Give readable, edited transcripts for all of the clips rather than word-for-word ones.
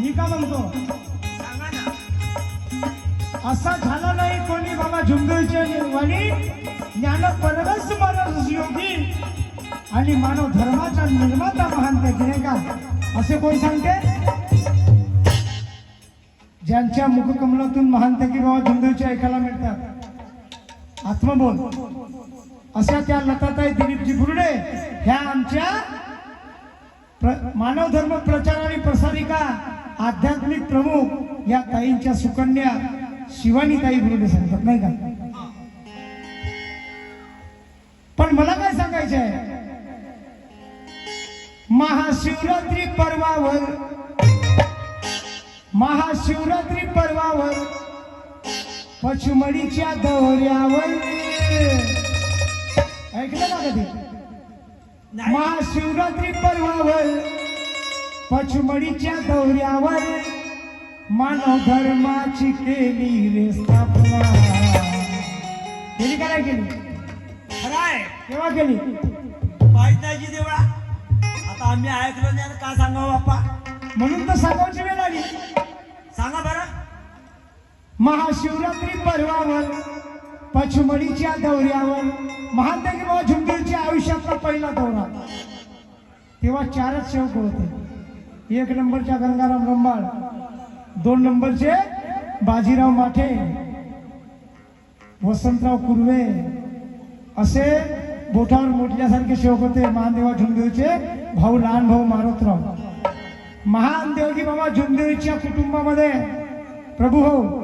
मी का म्हणतो सांगा ना. असा झाला नाही कोणी बाबा झुंबळीच्या वाणी ज्ञान परवस मानस योगी आणि मानव धर्माचा निर्माता महान त्याचे नाही का असे कोण सांगते? ज्यांच्या मुखकमलातून महान त्यागी बाबा झुंबळीचे ऐकायला मिळतात. आत्मबोध अशा त्या लताताई दिलीपजी बुर्डे ह्या आमच्या मानव धर्म प्रचार आणि प्रसारिका आध्यात्मिक प्रमुख या ताईंच्या सुकन्या शिवानी ताई बुर्डे सांगतात नाही का. पण मला काय सांगायचं आहे, महाशिवरात्री पर्वावर पचमडीच्या दौऱ्यावर ऐकलं ना कधी? महाशिवरात्री पर्वावर पचमडीच्या दौऱ्यावर मानव धर्माची केली रे स्थापना. केली का नाही केली? खराय केव्हा केली? माहित नाही की देवळा. आता आम्ही ऐकलो नाही आणि का सांगावं बाप्पा. म्हणून तर सांगायची वेळ आली. सांगा बरं. महाशिवरात्री पर्वावर पचमडीच्या दौऱ्यावर महान त्यागी बाबा झुंबळीच्या आयुष्यातला पहिला दौरा. तेव्हा 4च सेवक होते. 1 नंबरच्या गंगाराम रंबाळ, 2 नंबरचे बाजीराव माठे, वसंतराव कुर्वे असे बोटावर मोठल्यासारखे सेवक होते. महादेवा झुंबळीचे भाऊ, लहान भाऊ मारुतराव. महान देवगी बाबा झुंबळीच्या कुटुंबामध्ये प्रभू हो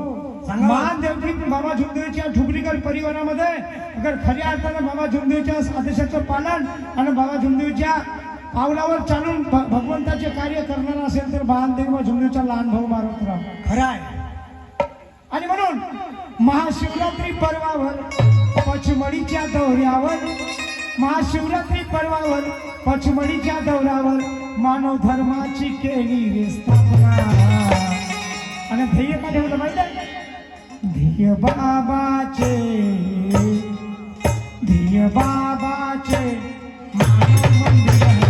महान देवजी बाबा झुंबळीच्या झुबरीकर परिवारामध्ये अगर खऱ्या अर्थानं बाबा झुंबळीच्या आदेशाचं पालन आणि बाबा झुंबळीच्या पावलावर चालून भगवंताचे कार्य करणार असेल तर महान देव बाबा झुंबळीचा लहान भाऊ मारुतराव खराय. आणि म्हणून महाशिवरात्री पर्वावर पचमडीच्या दौऱ्यावर पचमडीच्या दौऱ्यावर मानव धर्माची केली रे स्थापना. आणि ध्येय काय ठेवलं माहिती आहे? ध्येय बाबाचे मानव मंदिर